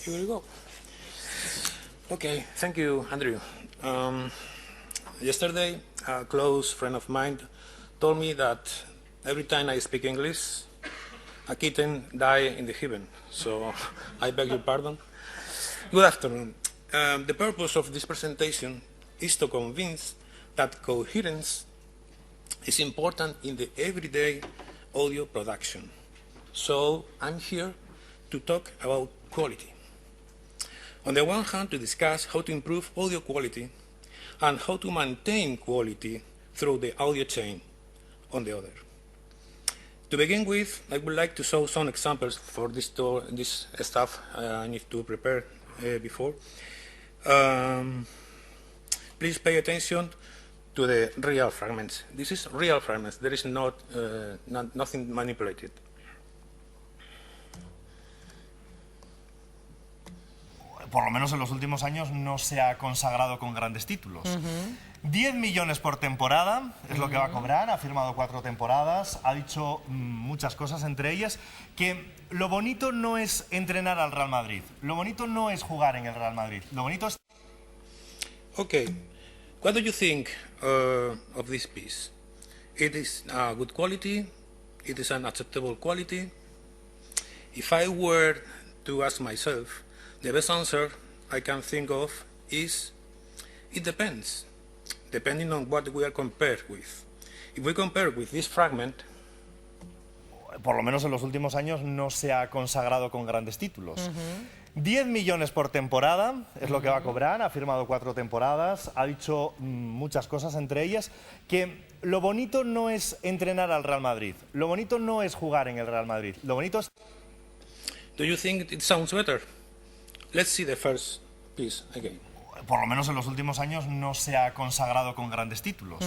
Here we go. Okay, thank you, Andrew. Yesterday, a close friend of mine told me that every time I speak English, a kitten dies in the heaven. So I beg your pardon. Good afternoon. The purpose of this presentation is to convince that coherence is important in the everyday audio production. So I'm here to talk about quality. On the one hand, to discuss how to improve audio quality and how to maintain quality through the audio chain on the other. To begin with, I would like to show some examples for this stuff I need to prepare before. Please pay attention to the real fragments. This is real fragments. There is nothing manipulated. Por lo menos en los últimos años no se ha consagrado con grandes títulos. 10 millones por temporada es lo que va a cobrar, ha firmado 4 temporadas, ha dicho muchas cosas, entre ellas que lo bonito no es entrenar al Real Madrid, lo bonito no es jugar en el Real Madrid, lo bonito es... Okay, what do you think of this piece? It is good quality, it is an acceptable quality. If I were to ask myself, the best answer I can think of is, it depends, depending on what we are compared with. If we compare with this fragment, por lo menos en los últimos años no se ha consagrado con grandes títulos. 10 millones por temporada es lo que va a cobrar, ha firmado 4 temporadas, ha dicho muchas cosas, entre ellas que lo bonito no es entrenar al Real Madrid, lo bonito no es jugar en el Real Madrid, lo bonito es... Do you think it sounds better? Let's see the first piece again. Por lo menos en los últimos años no se ha consagrado con grandes títulos.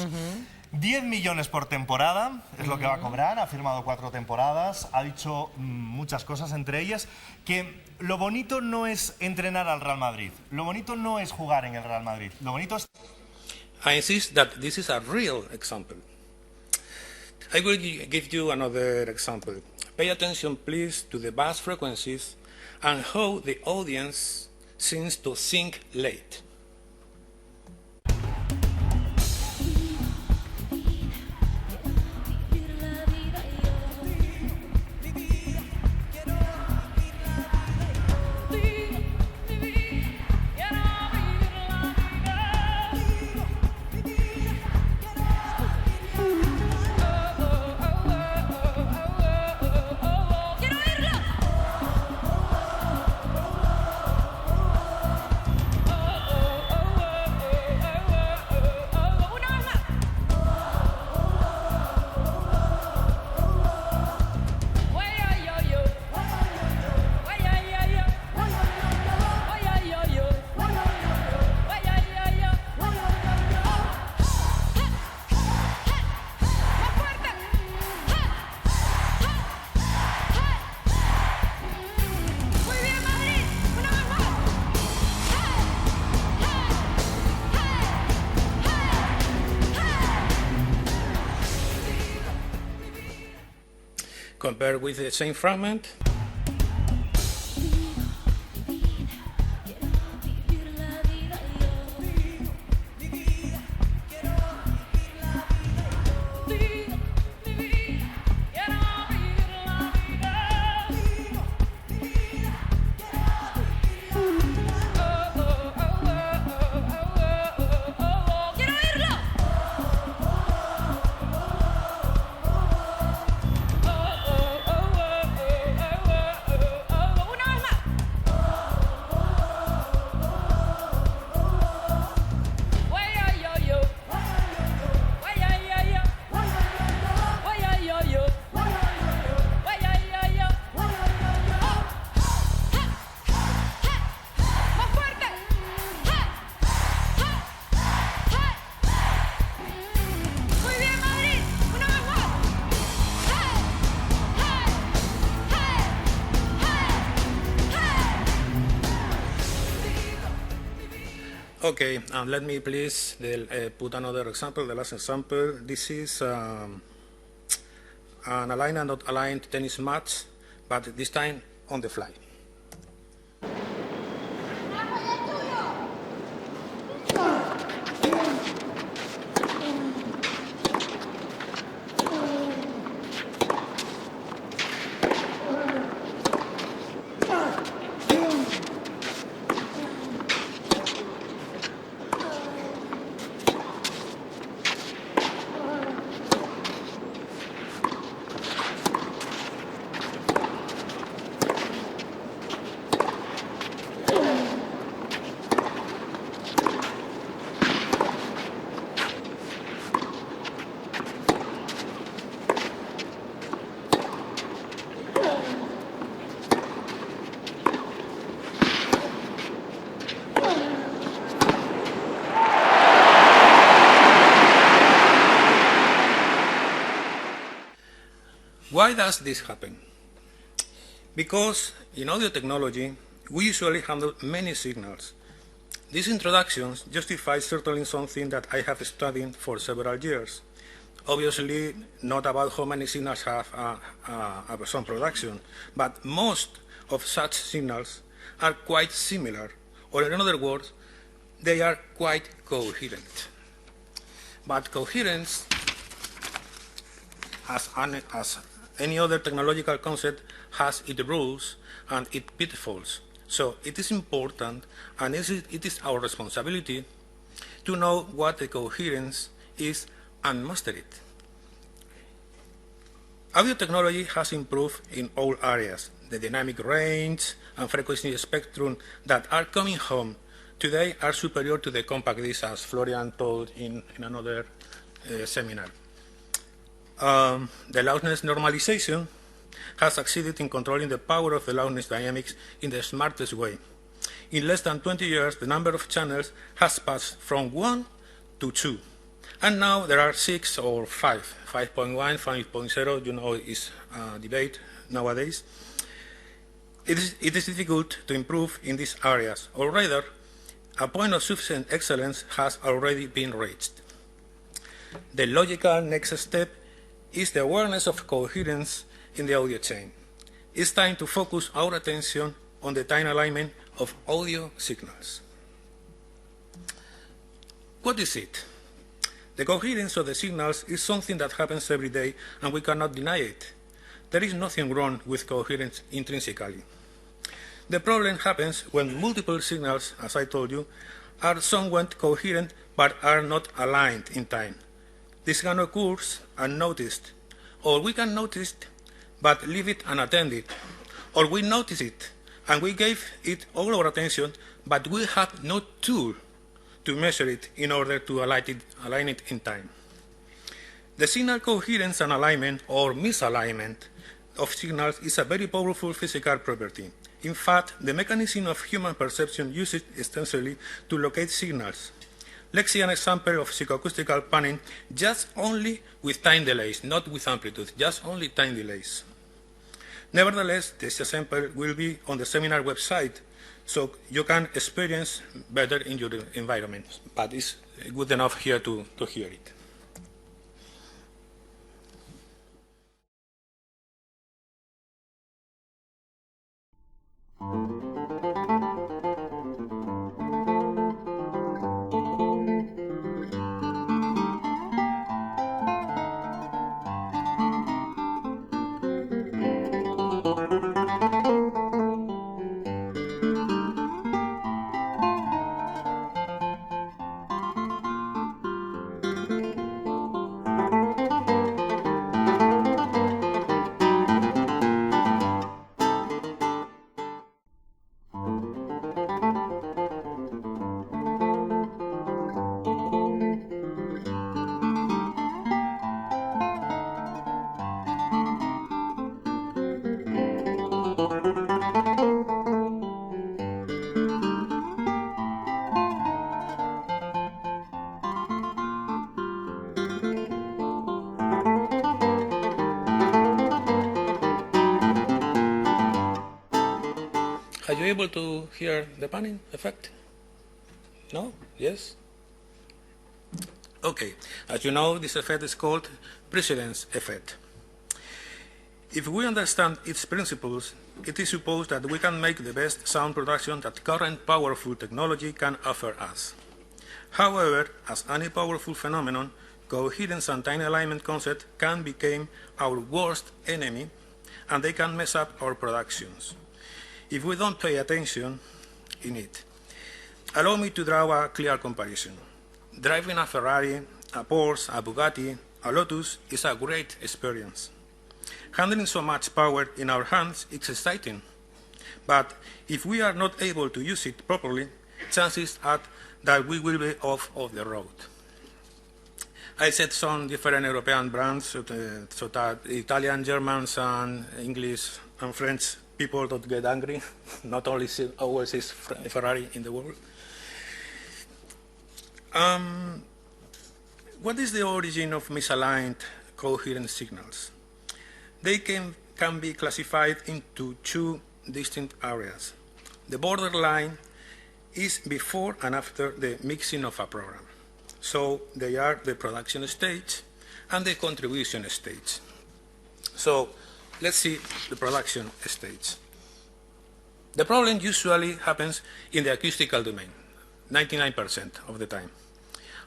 10 millones por temporada es lo que va a cobrar, ha firmado 4 temporadas, ha dicho muchas cosas, entre ellas que lo bonito no es entrenar al Real Madrid, lo bonito no es jugar en el Real Madrid, lo bonito es... I insist that this is a real example. I will give you another example. Pay attention, please, to the bass frequencies and how the audience seems to think late. Compared with the same fragment. Okay, let me please put another example, the last example. This is an aligned and not aligned tennis match, but this time on the fly. Why does this happen? Because in audio technology, we usually handle many signals. This introduction justifies certainly something that I have studied for several years. Obviously, not about how many signals have a sound production, but most of such signals are quite similar, or in other words, they are quite coherent. But coherence, as any other technological concept, has its rules and its pitfalls. So it is important, and it is our responsibility to know what the coherence is and master it. Audio technology has improved in all areas. The dynamic range and frequency spectrum that are coming home today are superior to the compact disc, as Florian told in another seminar. The loudness normalization has succeeded in controlling the power of the loudness dynamics in the smartest way. In less than 20 years, the number of channels has passed from 1 to 2. And now there are 6 or 5, 5.1, 5.0, you know, is a debate nowadays. It is difficult to improve in these areas, or rather, a point of sufficient excellence has already been reached. The logical next step is the awareness of coherence in the audio chain. It's time to focus our attention on the time alignment of audio signals. What is it? The coherence of the signals is something that happens every day, and we cannot deny it. There is nothing wrong with coherence intrinsically. The problem happens when multiple signals, as I told you, are somewhat coherent but are not aligned in time. This can occur unnoticed, or we can notice it but leave it unattended, or we notice it and we gave it all our attention, but we have no tool to measure it in order to align it in time. The signal coherence and alignment, or misalignment, of signals is a very powerful physical property. In fact, the mechanism of human perception uses it extensively to locate signals. Let's see an example of psychoacoustical panning just only with time delays, not with amplitude, just only time delays. Nevertheless, this example will be on the seminar website, so you can experience better in your environment, but it's good enough here to hear it. Are you able to hear the panning effect? No? Yes? Okay. As you know, this effect is called precedence effect. If we understand its principles, it is supposed that we can make the best sound production that current powerful technology can offer us. However, as any powerful phenomenon, coherence and time alignment concept can become our worst enemy, and they can mess up our productions if we don't pay attention in it. Allow me to draw a clear comparison. Driving a Ferrari, a Porsche, a Bugatti, a Lotus is a great experience. Handling so much power in our hands is exciting, but if we are not able to use it properly, chances are that we will be off of the road. I said some different European brands, so that Italian, Germans, and English and French people don't get angry. Not only always is Ferrari in the world. What is the origin of misaligned coherent signals? They can be classified into two distinct areas. The borderline is before and after the mixing of a program. So they are the production stage and the contribution stage. So let's see the production stage. The problem usually happens in the acoustical domain, 99% of the time.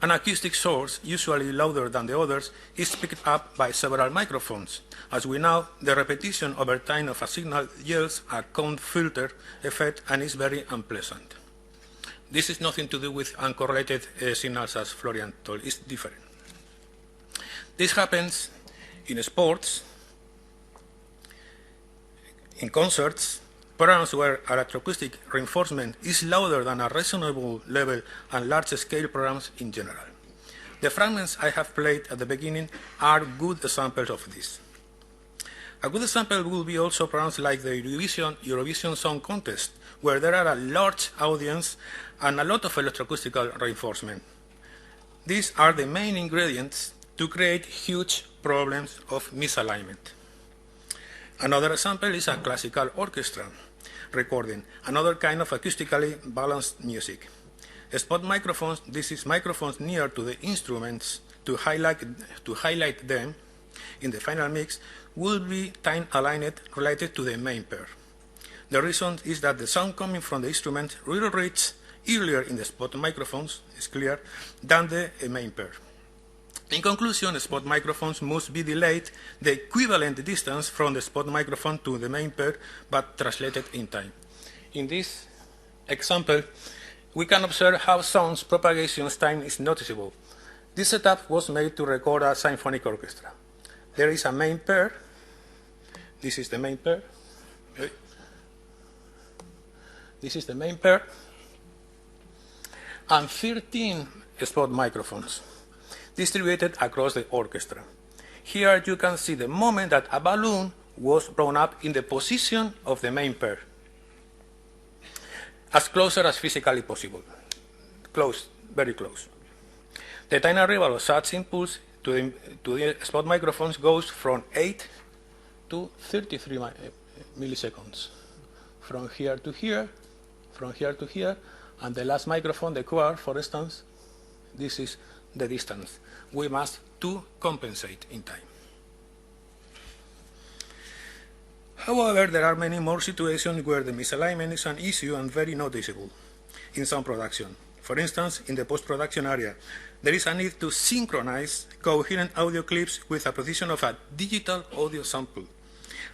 An acoustic source, usually louder than the others, is picked up by several microphones. As we know, the repetition over time of a signal yields a cone filter effect and is very unpleasant. This is nothing to do with uncorrelated signals, as Florian told. It's different. This happens in sports, in concerts, programs where electroacoustic reinforcement is louder than a reasonable level, and large-scale programs in general. The fragments I have played at the beginning are good examples of this. A good example would be also programs like the Eurovision Song Contest, where there are a large audience and a lot of electroacoustical reinforcement. These are the main ingredients to create huge problems of misalignment. Another example is a classical orchestra recording, another kind of acoustically balanced music. Spot microphones, this is microphones near to the instruments to highlight them in the final mix, will be time aligned related to the main pair. The reason is that the sound coming from the instrument will reach earlier in the spot microphones, it's clear, than the main pair. In conclusion, spot microphones must be delayed the equivalent distance from the spot microphone to the main pair, but translated in time. In this example, we can observe how sound's propagation time is noticeable. This setup was made to record a symphonic orchestra. There is a main pair. This is the main pair. This is the main pair. And 13 spot microphones distributed across the orchestra. Here you can see the moment that a balloon was blown up in the position of the main pair, as closer as physically possible. Close, very close. The time arrival of such impulse to the spot microphones goes from 8 to 33 milliseconds. From here to here, from here to here, and the last microphone, the QR, for instance, this is the distance. We must compensate in time. However, there are many more situations where the misalignment is an issue and very noticeable in sound production. For instance, in the post-production area, there is a need to synchronize coherent audio clips with a precision of a digital audio sample,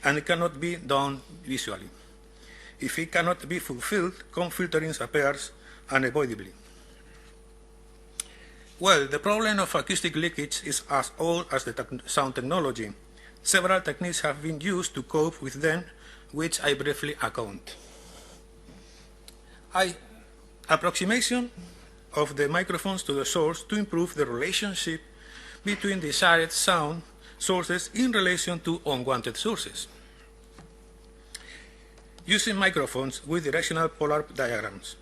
and it cannot be done visually. If it cannot be fulfilled, cone filtering appears unavoidably. Well, the problem of acoustic leakage is as old as the sound technology. Several techniques have been used to cope with them, which I briefly account. Approximation of the microphones to the source to improve the relationship between desired sound sources in relation to unwanted sources. Using microphones with directional polar diagrams.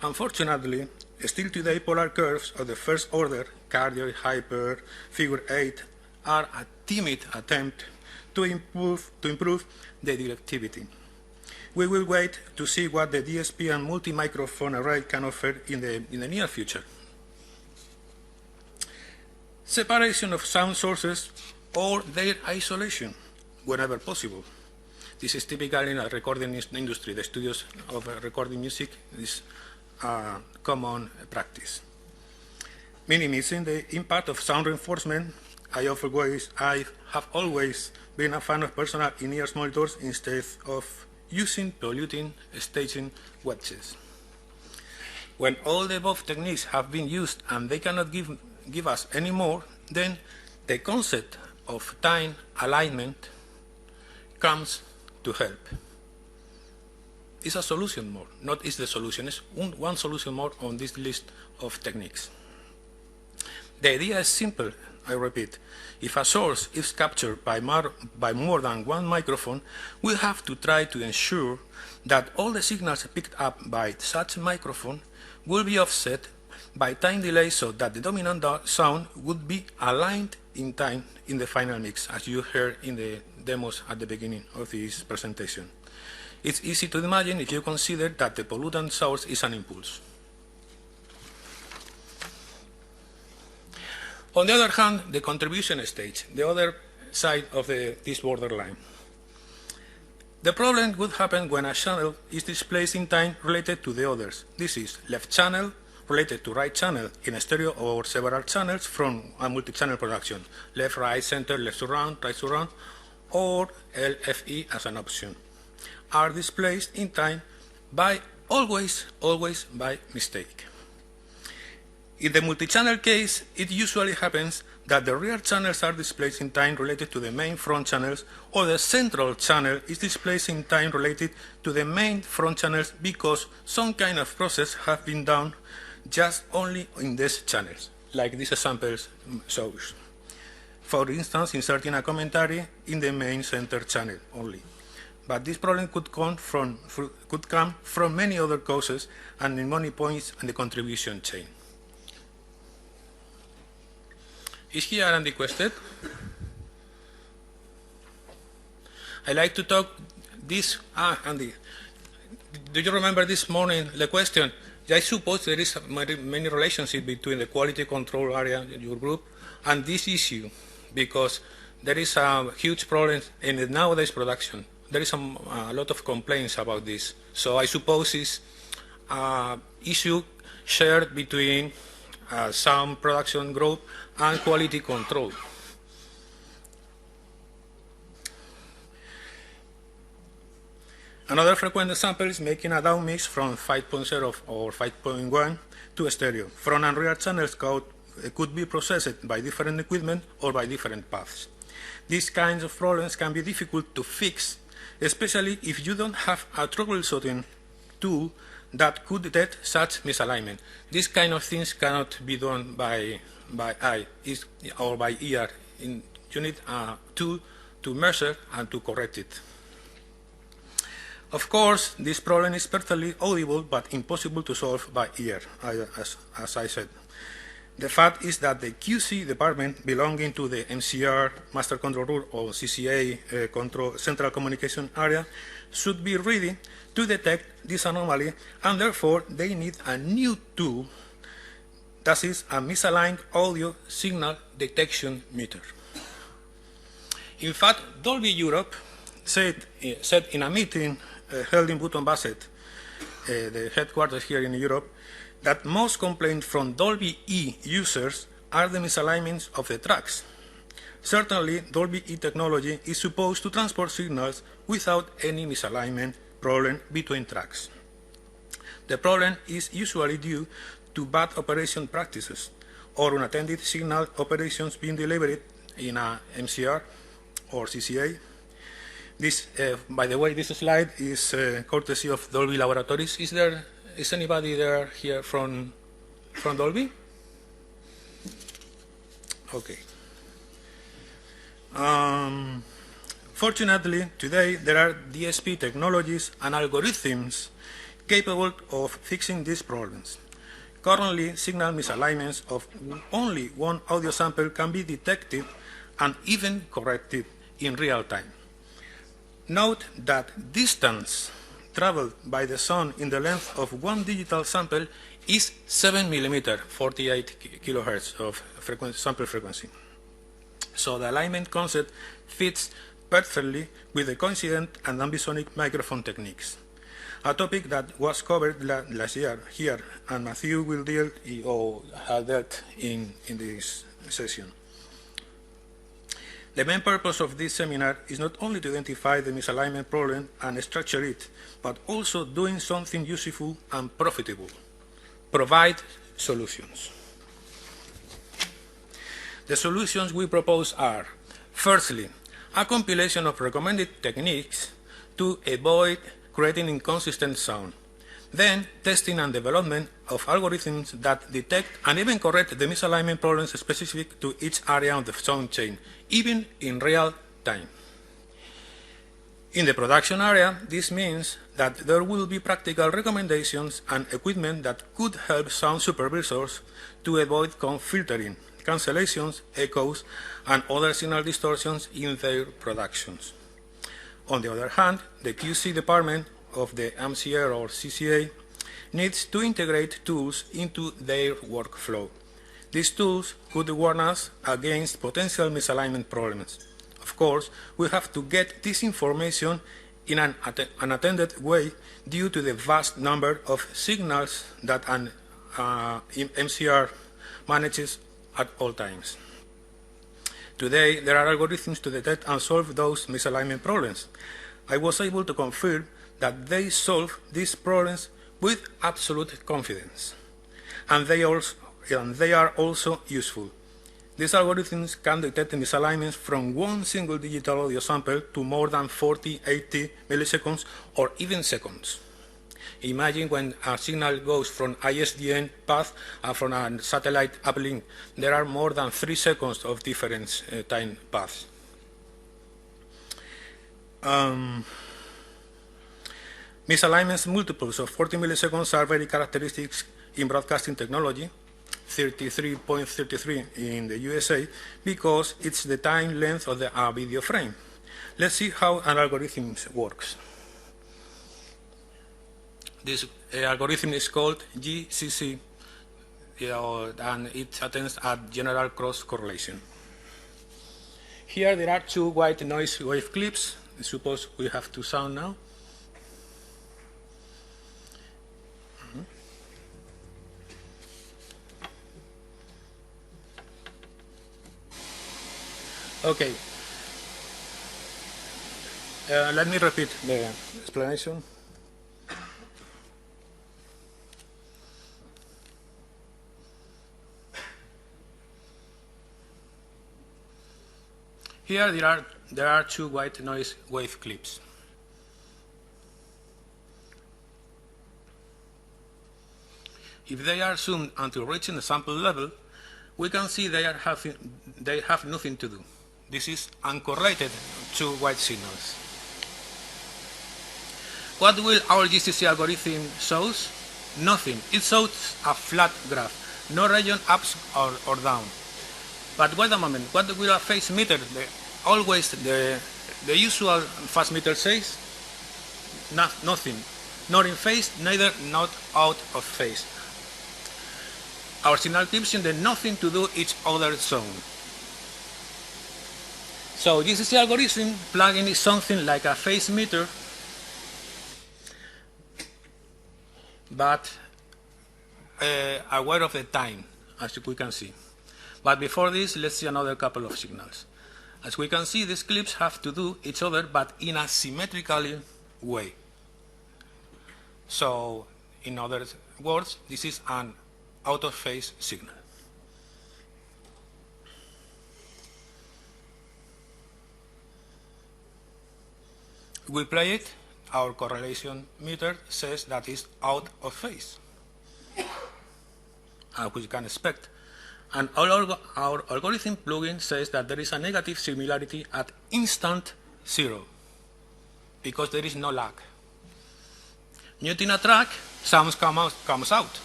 Unfortunately, still today polar curves of the first order, cardioid, hyper, figure 8, are a timid attempt to improve the directivity. We will wait to see what the DSP and multi-microphone array can offer in the near future. Separation of sound sources or their isolation whenever possible. This is typical in a recording industry. The studios of recording music is a common practice. Minimizing the impact of sound reinforcement, I have always been a fan of personal in-ear monitors instead of using polluting staging wedges. When all the above techniques have been used and they cannot give us any more, then the concept of time alignment comes to help. It's a solution more, not is the solution. It's one solution more on this list of techniques. The idea is simple, I repeat. If a source is captured by more than one microphone, we have to try to ensure that all the signals picked up by such microphone will be offset by time delay so that the dominant sound would be aligned in time in the final mix, as you heard in the demos at the beginning of this presentation. It's easy to imagine if you consider that the pollutant source is an impulse. On the other hand, the contribution stage, the other side of this borderline. The problem would happen when a channel is displaced in time related to the others. This is left channel related to right channel in a stereo or several channels from a multi-channel production. Left, right, center, left surround, right surround, or LFE as an option, are displaced in time by always by mistake. In the multi-channel case, it usually happens that the rear channels are displaced in time related to the main front channels, or the central channel is displaced in time related to the main front channels because some kind of process has been done just only in these channels, like this example shows. For instance, inserting a commentary in the main center channel only. But this problem could come from many other causes and in many points in the contribution chain. Is here Andy quested? I like to talk this. Andy, do you remember this morning the question? I suppose there is many relationship between the quality control area in your group and this issue, because there is a huge problem in the nowadays production. There is a lot of complaints about this. So I suppose it's an issue shared between some production group and quality control. Another frequent example is making a down mix from 5.0 or 5.1 to stereo. Front and rear channels could be processed by different equipment or by different paths. These kinds of problems can be difficult to fix, especially if you don't have a troubleshooting tool that could detect such misalignment. These kind of things cannot be done by eye or by ear. You need a tool to measure and to correct it. Of course, this problem is perfectly audible but impossible to solve by ear, as I said. The fact is that the QC department belonging to the MCR, Master Control Room, or CCA, Central Communication Area, should be ready to detect this anomaly, and therefore they need a new tool, that is a misaligned audio signal detection meter. In fact, Dolby Europe said in a meeting held in Button Bassett, the headquarters here in Europe, that most complaints from Dolby E users are the misalignments of the tracks. Certainly, Dolby E technology is supposed to transport signals without any misalignment problem between tracks. The problem is usually due to bad operation practices or unattended signal operations being delivered in a MCR or CCA. This, by the way, this slide is courtesy of Dolby Laboratories. Is anybody there here from Dolby? Okay. Fortunately, today there are DSP technologies and algorithms capable of fixing these problems. Currently, signal misalignments of only one audio sample can be detected and even corrected in real time. Note that distance traveled by the sound in the length of one digital sample is 7 mm, 48 kilohertz of sample frequency. So the alignment concept fits perfectly with the coincident and ambisonic microphone techniques, a topic that was covered last year here, and Matthew will deal or have dealt in this session. The main purpose of this seminar is not only to identify the misalignment problem and structure it, but also doing something useful and profitable, provide solutions. The solutions we propose are, firstly, a compilation of recommended techniques to avoid creating inconsistent sound. Then, testing and development of algorithms that detect and even correct the misalignment problems specific to each area of the sound chain, even in real time. In the production area, this means that there will be practical recommendations and equipment that could help sound supervisors to avoid comb filtering, cancellations, echoes, and other signal distortions in their productions. On the other hand, the QC department of the MCR or CCA needs to integrate tools into their workflow. These tools could warn us against potential misalignment problems. Of course, we have to get this information in an unattended way due to the vast number of signals that an MCR manages at all times. Today, there are algorithms to detect and solve those misalignment problems. I was able to confirm that they solve these problems with absolute confidence, and they are also useful. These algorithms can detect misalignments from one single digital audio sample to more than 40, 80 milliseconds, or even seconds. Imagine when a signal goes from ISDN path and from a satellite uplink. There are more than 3 seconds of difference time paths. Misalignments multiples of 40 milliseconds are very characteristic in broadcasting technology, 33.33 in the USA, because it's the time length of the video frame. Let's see how an algorithm works. This algorithm is called GCC, and it attends at general cross correlation. Here there are 2 white noise wave clips. Suppose we have 2 sound now. Okay. Let me repeat the explanation. Here there are 2 white noise wave clips. If they are zoomed until reaching the sample level, we can see they have nothing to do. This is uncorrelated 2 white signals. What will our GCC algorithm shows? Nothing. It shows a flat graph, no region up or down. But wait a moment, what will a phase meter? Always the usual phase meter says nothing. Not in phase, neither not out of phase. Our signal keeps in the nothing to do each other zone. So GCC algorithm plugin is something like a phase meter, but aware of the time, as we can see. But before this, let's see another couple of signals. As we can see, these clips have to do each other, but in a symmetrical way. So, in other words, this is an out-of-phase signal. We play it, our correlation meter says that it's out of phase, which you can expect. And our algorithm plugin says that there is a negative similarity at instant 0, because there is no lag. Muting a track, sounds comes out,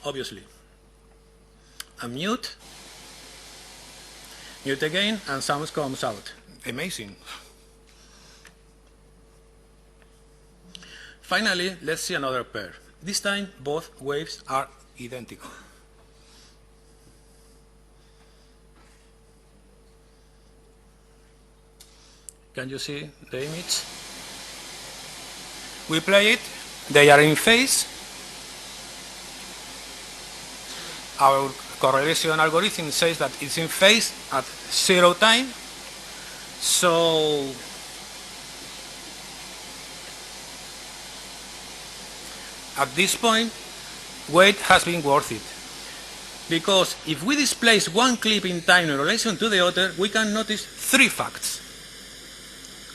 obviously. Unmute, mute again, and sounds comes out. Amazing. Finally, let's see another pair. This time, both waves are identical. Can you see the image? We play it, they are in phase. Our correlation algorithm says that it's in phase at 0 time. So at this point, wait has been worth it. Because if we displace one clip in time in relation to the other, we can notice 3 facts.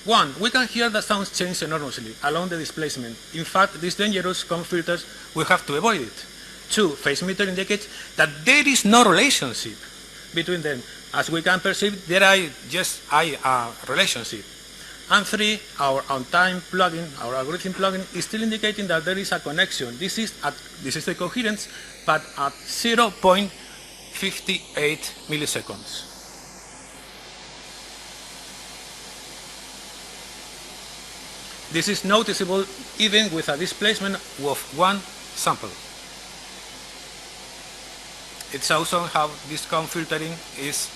1, we can hear the sounds change enormously along the displacement. In fact, these dangerous comb filters, we have to avoid it. 2, phase meter indicates that there is no relationship between them. As we can perceive, there is just a relationship. And 3, our on-time plugin, our algorithm plugin, is still indicating that there is a connection. This is the coherence, but at 0.3 58 milliseconds. This is noticeable even with a displacement of one sample. It's also how discount filtering is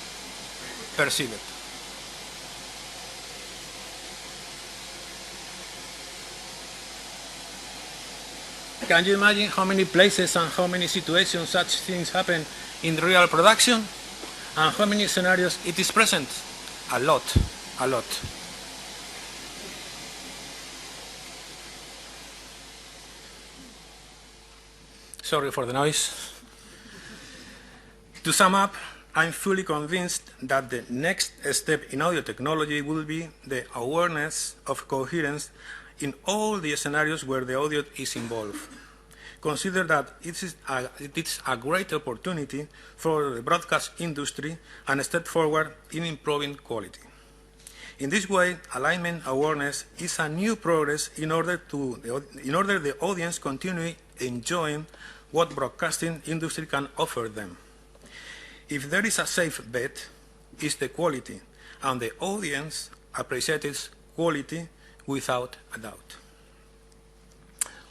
perceived. Can you imagine how many places and how many situations such things happen in real production? And how many scenarios it is present? A lot, a lot. Sorry for the noise. To sum up, I'm fully convinced that the next step in audio technology will be the awareness of coherence in all the scenarios where the audio is involved. Consider that it is a great opportunity for the broadcast industry and a step forward in improving quality. In this way, alignment awareness is a new progress in order the audience continue enjoying what broadcasting industry can offer them. If there is a safe bet, it's the quality, and the audience appreciates quality without a doubt.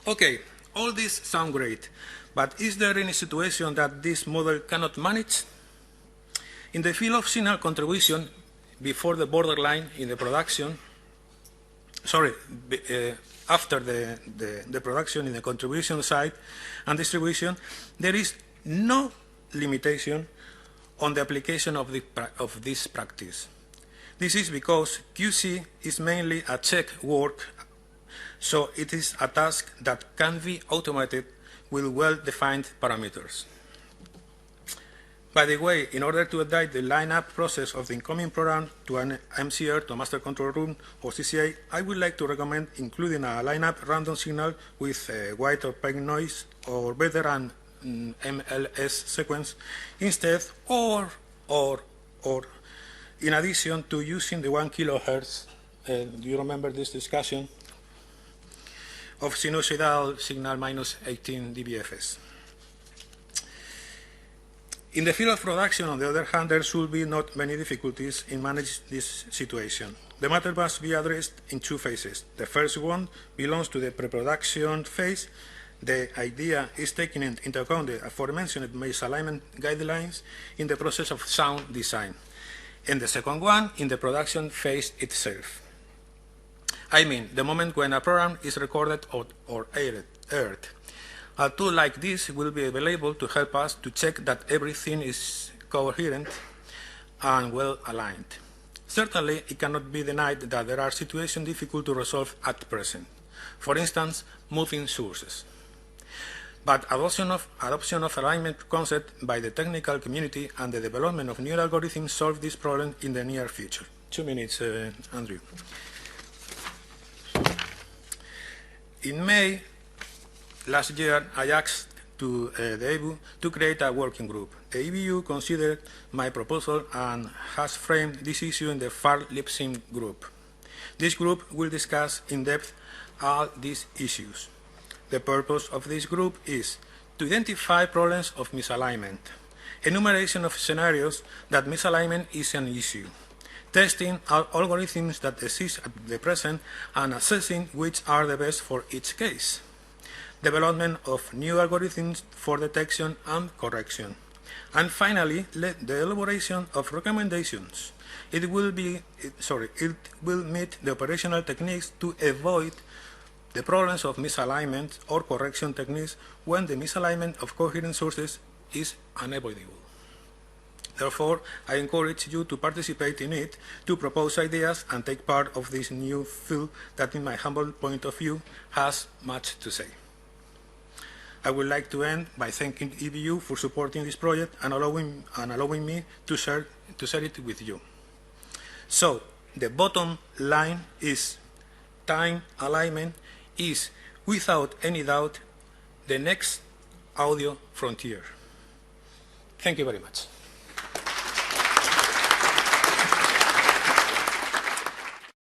Okay, all this sounds great, but is there any situation that this model cannot manage? In the field of signal contribution, before the borderline in the production, after the production in the contribution side and distribution, there is no limitation on the application of this practice. This is because QC is mainly a check work, so it is a task that can be automated with well-defined parameters. By the way, in order to adapt the lineup process of the incoming program to an MCR, to a master control room, or CCA, I would like to recommend including a lineup random signal with white or pink noise, or better an MLS sequence instead, or in addition to using the 1 kilohertz, do you remember this discussion, of sinusoidal signal minus 18 dBFS. In the field of production, on the other hand, there should be not many difficulties in managing this situation. The matter must be addressed in two phases. The first one belongs to the pre-production phase. The idea is taking into account the aforementioned misalignment guidelines in the process of sound design. And the second one in the production phase itself. I mean, the moment when a program is recorded or aired. A tool like this will be available to help us to check that everything is coherent and well aligned. Certainly, it cannot be denied that there are situations difficult to resolve at present. For instance, moving sources. But adoption of alignment concept by the technical community and the development of new algorithms solve this problem in the near future. 2 minutes, Andrew. In May last year, I asked to the EBU to create a working group. The EBU considered my proposal and has framed this issue in the FAR lip-sync group. This group will discuss in depth all these issues. The purpose of this group is to identify problems of misalignment, enumeration of scenarios that misalignment is an issue, testing algorithms that exist at the present and assessing which are the best for each case, development of new algorithms for detection and correction, and finally, the elaboration of recommendations. It will meet the operational techniques to avoid the problems of misalignment or correction techniques when the misalignment of coherent sources is unavoidable. Therefore, I encourage you to participate in it, to propose ideas and take part of this new field that, in my humble point of view, has much to say. I would like to end by thanking EBU for supporting this project and allowing me to share it with you. So, the bottom line is time alignment is, without any doubt, the next audio frontier. Thank you very much.